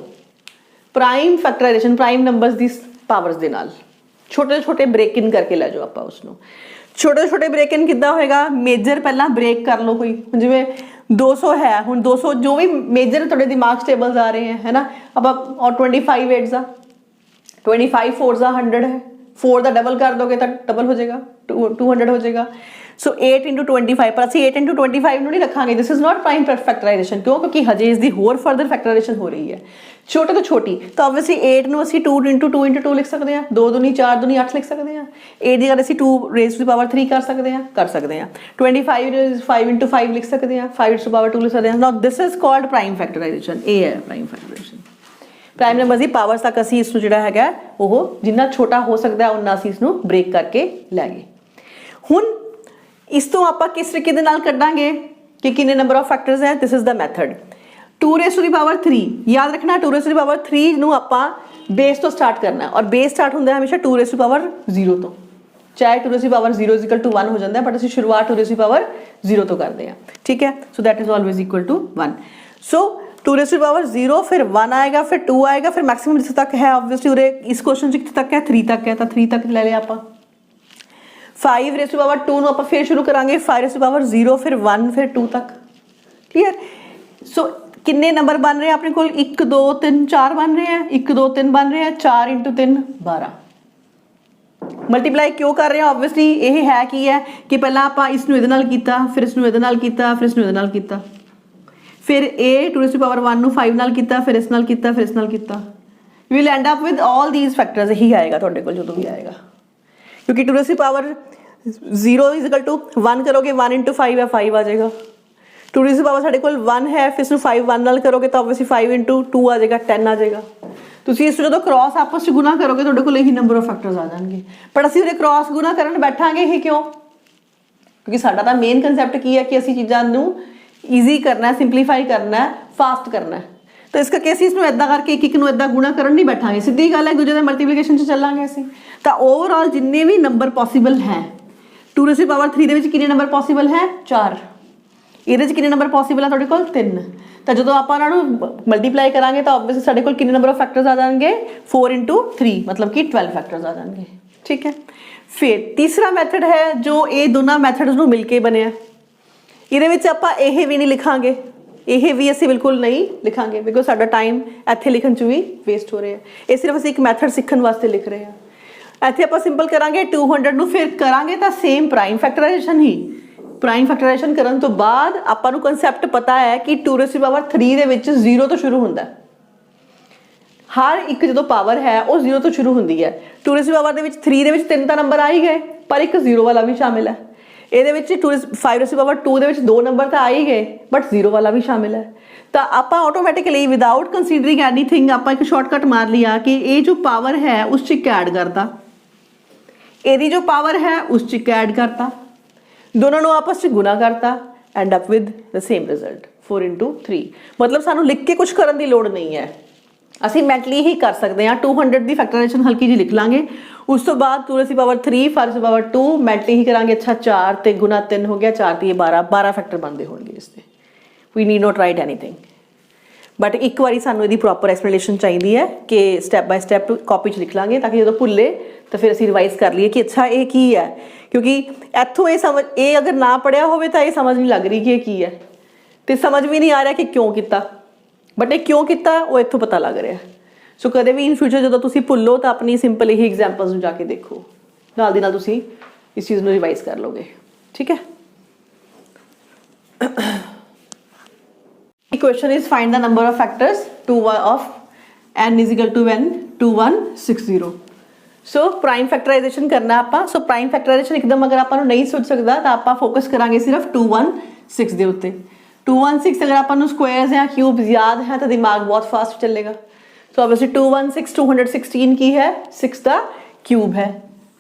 प्राइम फैक्टराइजेशन प्राइम नंबर्स की पावर्स के नाल छोटे छोटे ब्रेक इन करके लै जाओ। आप उसनूं छोटे छोटे ब्रेक इन किद्दां होएगा? मेजर पहला ब्रेक कर लो कोई, जिवें 200 है, हुण 200 जो भी मेजर तुहाडे दिमाग च टेबल्स आ रहे हैं है ना, अब और 25 8 दा 25 4 दा 100 है, 4 ਦਾ डबल कर दोगे तो डबल हो जाएगा, 200 हो जाएगा। सो 8 × 25, पर ਅਸੀਂ 8 × 25 ਨੂੰ ਨਹੀਂ ਰੱਖਾਂਗੇ। This is not prime factorization, क्यों? क्योंकि हजे इसकी होर फर्दर फैक्टराइजेशन हो रही है छोटे तो छोटी। तो ऑब्वियसली 8 ਨੂੰ ਅਸੀਂ 2 × 2 × 2 ਲਿਖ ਸਕਦੇ ਹਾਂ, 2 दूनी 4 दूनी 8 ਲਿਖ ਸਕਦੇ ਹਾਂ। 8 ਦੀ ਜਗ੍ਹਾ ਅਸੀਂ 2 raised to the power 3 ਕਰ ਸਕਦੇ ਹਾਂ, 25 ਨੂੰ 5 × 5 ਲਿਖ ਸਕਦੇ ਹਾਂ, 5 raised to the power 2 ਲਿਖ ਸਕਦੇ ਹਾਂ। ਨਾਓ ਦਿਸ ਇਜ਼ ਕਾਲਡ ਪ੍ਰਾਈਮ ਫੈਕਟਰਾਈजेशन। ਇਹ ਹੈ ਪ੍ਰਾਈਮ ਫੈਕਟਰਾਈजेशन। ਪ੍ਰਾਈਮ ਨੰਬਰ ਦੀ ਪਾਵਰਸ ਤੱਕ ਅਸੀਂ ਇਸ ਨੂੰ ਜਿਹੜਾ ਹੈਗਾ ਉਹ ਜਿੰਨਾ ਛੋਟਾ ਹੋ ਸਕਦਾ ਉਹਨਾਂ ਅਸੀਂ ਇਸ ਨੂੰ ਬ੍ਰੇਕ ਕਰਕੇ ਲੈ ਗਏ। ਹੁਣ ਇਸ ਤੋਂ ਆਪਾਂ ਕਿਸ ਤਰੀਕੇ ਦੇ ਨਾਲ ਕੱਢਾਂਗੇ ਕਿ ਕਿੰਨੇ ਨੰਬਰ ਆਫ ਫੈਕਟਰਸ ਹੈ? This is the method 2 raised to the power 3। याद रखना 2 raised to the power 3 ਨੂੰ ਆਪਾਂ ਬੇਸ ਤੋਂ ਸਟਾਰਟ ਕਰਨਾ, ਔਰ ਬੇਸ ਸਟਾਰਟ ਹੁੰਦਾ ਹੈ ਹਮੇਸ਼ਾ 2 raised to the power 0 ਤੋਂ। ਚਾਹੇ 2 raised to the power 0 = 1 ਹੋ ਜਾਂਦਾ ਹੈ, ਬਟ ਅਸੀਂ ਸ਼ੁਰੂਆਤ 2 raised to the power 0 ਤੋਂ ਕਰਦੇ ਹਾਂ, ਠੀਕ ਹੈ। So that is always equal to 1। So 2 raised to the power 0, ਫਿਰ 1 ਆਏਗਾ, ਫਿਰ 2 ਆਏਗਾ, ਫਿਰ ਮੈਕਸਿਮਮ ਜਿੱਥੇ ਤੱਕ ਹੈ ਆਬਵੀਅਸਲੀ ਉਰੇ ਇਸ ਕੁਐਸਚਨ 'ਚ ਕਿੱਥੇ ਤੱਕ ਹੈ? 3 ਤੱਕ ਹੈ, ਤਾਂ 3 ਤੱਕ ਲੈ ਲਿਆ ਆਪਾਂ। 5 raised to the power 2 ਨੂੰ ਆਪਾਂ ਫਿਰ ਸ਼ੁਰੂ ਕਰਾਂਗੇ, 5 raised to the power 0, ਫਿਰ 1, ਫਿਰ 2 ਤੱਕ, ਕਲੀਅਰ। ਸੋ ਕਿੰਨੇ ਨੰਬਰ ਬਣ ਰਹੇ ਆਪਣੇ ਕੋਲ? 1 2 3 4 ਬਣ ਰਹੇ ਆ, 1 2 3 ਬਣ ਰਹੇ ਆ, 4 × 3 12। ਮਲਟੀਪਲਾਈ ਕਿਉਂ ਕਰ ਰਹੇ ਆ? ਆਬਵੀਅਸਲੀ ਇਹ ਹੈ ਕੀ ਹੈ ਕਿ ਪਹਿਲਾਂ ਆਪਾਂ ਇਸ ਨੂੰ ਇਹਦੇ ਨਾਲ ਕੀਤਾ, ਫਿਰ ਇਸ ਨੂੰ ਇਹਦੇ ਨਾਲ ਕੀਤਾ, ਫਿਰ ਇਸ ਨੂੰ ਇਹਦੇ ਨਾਲ ਕੀਤਾ, ਫਿਰ ਇਹ 2 raised to the power 1 ਨੂੰ 5 ਨਾਲ ਕੀਤਾ, ਫਿਰ ਇਸ ਨਾਲ ਕੀਤਾ, ਫਿਰ ਇਸ ਨਾਲ ਕੀਤਾ। You will and up with all these factors. ਇਹੀ ਆਏਗਾ ਤੁਹਾਡੇ ਕੋਲ ਜਦੋਂ ਵੀ ਆਏਗਾ, क्योंकि 2 raised to the power 0 = 1 करोगे, 1 × 5 है, 5 आ जाएगा। 2 raised to the power ਸਾਡੇ ਕੋਲ 1 ਹੈ, ਫਿਰ इसਨੂੰ 5 1 ਨਾਲ ਕਰੋਗੇ ਤਾਂ ਆਬਵੀਅਸਲੀ 5 × 2 ਆ ਜਾਏਗਾ, 10 ਆ ਜਾਏਗਾ। ਤੁਸੀਂ ਇਸ ਨੂੰ ਜਦੋਂ ਕ੍ਰਾਸ ਆਪਸ 'ਚ ਗੁਣਾ ਕਰੋਗੇ ਤੁਹਾਡੇ ਕੋਲ ਇਹੀ ਨੰਬਰ ਆਫ ਫੈਕਟਰਸ ਆ ਜਾਣਗੇ। ਪਰ ਅਸੀਂ ਉਹਦੇ ਕ੍ਰਾਸ ਗੁਣਾ ਕਰਨ ਬੈਠਾਂਗੇ ਹੀ ਕਿਉਂ? ਕਿਉਂਕਿ ਸਾਡਾ ਤਾਂ ਮੇਨ ਕਨਸੈਪਟ ਕੀ ਹੈ ਕਿ ਅਸੀਂ ਚੀਜ਼ਾਂ ਨੂੰ ਈਜ਼ੀ ਕਰਨਾ, ਸਿੰਪਲੀਫਾਈ ਕਰਨਾ, ਫਾਸਟ ਕਰਨਾ। तो इस करके ਅਸੀਂ ਇਸ ਨੂੰ ਇੱਦਾਂ ਕਰਕੇ ਇੱਕ ਇੱਕ ਨੂੰ ਇੱਦਾਂ ਗੁਣਾ ਕਰਨ ਨਹੀਂ ਬੈਠਾਂਗੇ, ਸਿੱਧੀ ਗੱਲ ਹੈ ਦੂਜੇ ਦੇ ਮਲਟੀਪਲੀਕੇਸ਼ਨ 'ਚ ਚੱਲਾਂਗੇ ਅਸੀਂ। ਤਾਂ ਓਵਰਆਲ ਜਿੰਨੇ ਵੀ ਨੰਬਰ ਪੋਸੀਬਲ ਹੈ 2 raised to the power 3 ਦੇ ਵਿੱਚ ਕਿੰਨੇ ਨੰਬਰ ਪੋਸੀਬਲ ਹੈ? 4। ਇਹਦੇ 'ਚ ਕਿੰਨੇ ਨੰਬਰ ਪੋਸੀਬਲ ਹੈ ਤੁਹਾਡੇ ਕੋਲ? 3। ਤਾਂ ਜਦੋਂ ਆਪਾਂ ਉਹਨਾਂ ਨੂੰ ਮਲਟੀਪਲਾਈ ਕਰਾਂਗੇ ਤਾਂ ਆਬਵੀਅਸਲੀ ਸਾਡੇ ਕੋਲ ਕਿੰਨੇ ਨੰਬਰ ਆਫ ਫੈਕਟਰਸ ਆ ਜਾਣਗੇ? 4 × 3 मतलब कि 12 ਫੈਕਟਰਸ ਆ ਜਾਣਗੇ, ਠੀਕ ਹੈ। ਫਿਰ ਤੀਸਰਾ ਮੈਥਡ ਹੈ ਜੋ ਇਹ ਦੋਨਾਂ ਮੈਥਡਸ ਨੂੰ ਮਿਲ ਕੇ ਬਣਿਆ। ਇਹਦੇ ਵਿੱਚ ਆਪਾਂ ਇਹ ਵੀ ਨਹੀਂ ਲਿਖਾਂਗੇ, ਇਹ ਵੀ ਅਸੀਂ ਬਿਲਕੁਲ ਨਹੀਂ ਲਿਖਾਂਗੇ, ਬਿਕੋਜ਼ ਸਾਡਾ ਟਾਈਮ ਇੱਥੇ ਲਿਖਣ 'ਚ ਵੀ ਵੇਸਟ ਹੋ ਰਿਹਾ। ਇਹ ਸਿਰਫ ਅਸੀਂ ਇੱਕ ਮੈਥਡ ਸਿੱਖਣ ਵਾਸਤੇ ਲਿਖ ਰਹੇ ਹਾਂ। ਇੱਥੇ ਆਪਾਂ ਸਿੰਪਲ ਕਰਾਂਗੇ 200 ਨੂੰ, ਫਿਰ ਕਰਾਂਗੇ ਤਾਂ ਸੇਮ ਪ੍ਰਾਈਮ ਫੈਕਟਰਾਈਜੇਸ਼ਨ ਹੀ। ਪ੍ਰਾਈਮ ਫੈਕਟਰਾਈਜੇਸ਼ਨ ਕਰਨ ਤੋਂ ਬਾਅਦ ਆਪਾਂ ਨੂੰ ਕਨਸੈਪਟ ਪਤਾ ਹੈ ਕਿ 2 raised to the power 3 ਦੇ ਵਿੱਚ 0 ਤੋਂ ਸ਼ੁਰੂ ਹੁੰਦਾ। ਹਰ ਇੱਕ ਜਦੋਂ ਪਾਵਰ ਹੈ ਉਹ 0 ਤੋਂ ਸ਼ੁਰੂ ਹੁੰਦੀ ਹੈ। 2 raised to the power ਦੇ ਵਿੱਚ 3 ਦੇ ਵਿੱਚ 3 ਤਾਂ ਨੰਬਰ ਆ ਹੀ ਗਏ, ਪਰ ਇੱਕ 0 ਵਾਲਾ ਵੀ ਸ਼ਾਮਿਲ ਹੈ। ਇਹਦੇ ਵਿੱਚ 5^2 ਦੇ ਵਿੱਚ 2 ਨੰਬਰ ਤਾਂ ਆ ਹੀ ਗਏ ਬਟ 0 ਵਾਲਾ ਵੀ ਸ਼ਾਮਿਲ ਹੈ। ਤਾਂ ਆਪਾਂ ਆਟੋਮੈਟਿਕਲੀ ਵਿਦਾਊਟ ਕੰਸੀਡਰਿੰਗ ਐਨੀਥਿੰਗ ਆਪਾਂ ਇੱਕ ਸ਼ਾਰਟਕਟ ਮਾਰ ਲਿਆ ਕਿ ਇਹ ਜੋ ਪਾਵਰ ਹੈ ਉਸ 'ਚ ਇੱਕ ਐਡ ਕਰਤਾ, ਇਹਦੀ ਜੋ ਪਾਵਰ ਹੈ ਉਸ 'ਚ ਇੱਕ ਐਡ ਕਰਤਾ, ਦੋनों ਨੂੰ ਆਪਸ 'ਚ ਗੁਣਾ ਕਰਤਾ, and up with the same result 4×3। मतलब सानू लिख के कुछ करने की लोड़ नहीं है, ਅਸੀਂ ਮੈਂਟਲੀ ਹੀ ਕਰ ਸਕਦੇ ਹਾਂ। 200 ਦੀ ਫੈਕਟਰਾਈਜੇਸ਼ਨ ਹਲਕੀ ਜੀ ਲਿਖ ਲਾਂਗੇ, ਉਸ ਤੋਂ ਬਾਅਦ 2^3 5^2 ਮੈਂਟਲੀ ਹੀ ਕਰਾਂਗੇ। ਅੱਛਾ 4 ਤੇ ਗੁਣਾ 3 ਹੋ ਗਿਆ, 4 ਤੇ 12 ਫੈਕਟਰ ਬਣਦੇ ਹੋਣਗੇ ਇਸ ਦੇ। We need not write anything, but ਇੱਕ ਵਾਰੀ ਸਾਨੂੰ ਇਹਦੀ ਪ੍ਰੋਪਰ ਐਕਸਪਲੇਨੇਸ਼ਨ ਚਾਹੀਦੀ ਹੈ ਕਿ ਸਟੈਪ ਬਾय ਸਟੈਪ ਕਾਪੀ 'ਚ ਲਿਖ ਲਾਂਗੇ ਤਾਂ ਕਿ ਜਦੋਂ ਭੁੱਲੇ ਤਾਂ ਫਿਰ ਅਸੀਂ ਰਿਵਾਈਜ਼ ਕਰ ਲਈਏ ਕਿ ਅੱਛਾ ਇਹ ਕੀ ਹੈ, ਕਿਉਂਕਿ ਇੱਥੋਂ ਇਹ ਅਗਰ ਨਾ ਪੜਿਆ ਹੋਵੇ ਤਾਂ ਇਹ ਸਮਝ ਨਹੀਂ ਲੱਗ ਰਹੀ ਕਿ ਇਹ ਕੀ ਹੈ ਤੇ ਸਮਝ ਵੀ ਨਹੀਂ ਆ ਰਿਹਾ ਕਿ ਕਿਉਂ ਕੀਤਾ, ਬਟ ਇਹ ਕਿਉਂ ਕੀਤਾ ਉਹ ਇੱਥੋਂ ਪਤਾ ਲੱਗ ਰਿਹਾ। ਸੋ ਕਦੇ ਵੀ ਇਨ ਫਿਊਚਰ ਜਦੋਂ ਤੁਸੀਂ ਭੁੱਲੋ ਤਾਂ ਆਪਣੀ ਸਿੰਪਲ ਇਹੀ ਐਗਜ਼ਾਮਪਲਸ ਨੂੰ ਜਾ ਕੇ ਦੇਖੋ, ਨਾਲ ਦੀ ਨਾਲ ਤੁਸੀਂ ਇਸ ਚੀਜ਼ ਨੂੰ ਰਿਵਾਈਜ਼ ਕਰ ਲਓਗੇ। ਠੀਕ ਹੈ। Question is find the number of factors of n is equal to n 2160। So prime factorization करना ਆਪਾਂ। सो प्राइम फैक्टराइजेशन एकदम अगर ਆਪਾਂ ਨੂੰ नहीं सोच सकता तो आप फोकस करांगे सिर्फ 216 ਦੇ ਉੱਤੇ। 216 अगर ਆਪਾਂ ਨੂੰ स्क्वायर्स या क्यूब्स याद है तो दिमाग बहुत फास्ट चलेगा। सो ऑब्वियसली 216 216 की है 6 का क्यूब है।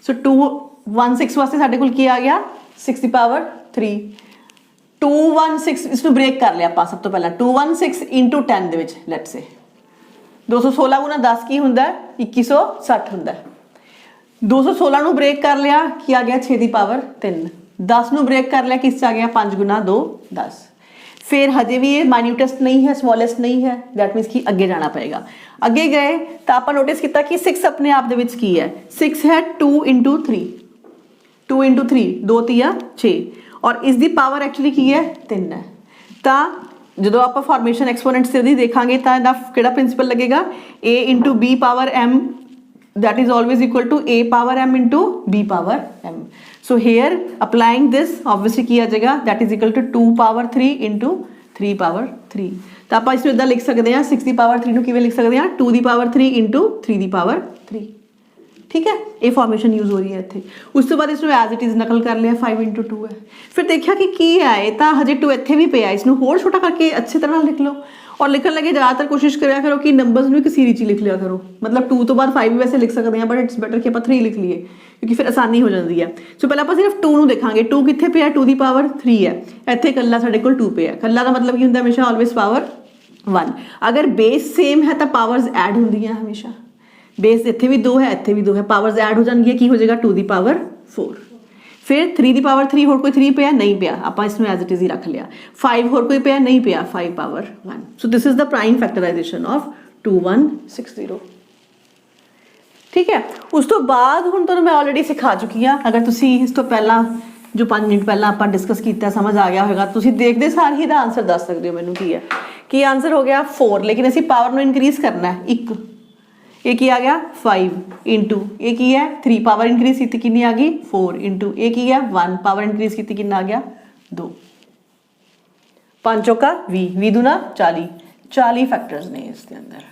सो 216 वास्ते साडे कोल की आ गया 6 ਦੀ ਪਾਵਰ 3। 216 इसनू ब्रेक कर लिया सब तो पहला 216 इंटू 10 ਦੇ ਵਿੱਚ ਲੈਟਸ ਸੇ 216 ਗੁਣਾ 10 ਕੀ ਹੁੰਦਾ 2160 ਹੁੰਦਾ। 216 ਨੂੰ ਬ੍ਰੇਕ ਕਰ ਲਿਆ ਕੀ ਆ ਗਿਆ 6 ਦੀ ਪਾਵਰ 3। 10 ਨੂੰ ਬ੍ਰੇਕ ਕਰ ਲਿਆ ਕਿਸ ਚ ਆ ਗਿਆ 5 ਗੁਣਾ 2 10। फिर हजे भी ये माइन्यूटेस्ट नहीं है, स्मॉलेस्ट नहीं है, दैट मीनस कि अगे जाना पड़ेगा। अगे गए तो आप नोटिस किया कि 6 अपने आप दे विच की है 6 है 2 इंटू 3 2 इंटू 3 2 तिया 6 और इसकी पावर एक्चुअली की है 3 है। तो जो आप फॉर्मेशन एक्सपोनेंट्स से देखांगे तो इहदा किहड़ा प्रिंसिपल लगेगा a into b power m that is always equal to a power m into b power m। So here applying this obviously की आ जाएगा that is equal to 2 power 3 into 3 power 3। तो आप इसमें इदा लिख सकते हैं 6 की पावर 3 किवें लिख सकते हैं 2 की पावर 3 इंटू 3 की पावर 3। ठीक है, ये फॉर्मेशन यूज हो रही है इतने। उस तो बाद इसमें एज इट इज़ नकल कर लिया 5 इंटू 2 है। फिर देखा कि की है ये तो हजे 2 इतने भी पे इसनों होर छोटा करके अच्छी तरह लिख लो और लिखन लगे ज़्यादातर कोशिश करा करो कि नंबर्स में एक सीरीज लिख लिया करो। मतलब 2 तो बाद 5 भी वैसे लिख सकते हैं बट इट्स बेटर कि आप 3 लिख लिए क्योंकि फिर आसानी हो जाती है। सो पहले आप सिर्फ 2 ਨੂੰ देखांगे 2 कितने पे है 2 की पावर 3 है इतने कल्ला साढ़े कोल 2 पे है। कल्ला का मतलब की होंगे हमेशा ऑलवेज पावर 1। अगर बेस सेम है तो पावर्स ऐड होंगी हमेशा। बेस इतने भी 2 है इतने भी 2 है पावर्स ऐड हो जाएगी की हो जाएगा 2 की पावर 4। फिर 3 की पावर 3 होर कोई 3 पे नहीं पिया आप इसमें एज इट इज़ ही रख लिया। 5 होर कोई पे नहीं पिया 5 power 1। So this is the prime factorization of 2160। ठीक है, उस तो बाद हुण तो मैं ऑलरेडी सिखा चुकी हाँ। अगर तुसी इस तो पहला जो 5 मिनट पहला आप डिस्कस किया समझ आ गया होगा तुसी देखते सार ही दा आंसर दस सकते हो मैनू की है कि आंसर हो गया 4 लेकिन असी पावर में इनक्रीज करना है 1। ये की आ गया 5 इंटू ये की है 3 पावर इंक्रीज की कितनी आ गई 4 इंटू ये की है 1 पावर इंक्रीज की कितना आ गया 2। 5 चौका 20 दूना 40 फैक्टर्स ने इसके अंदर।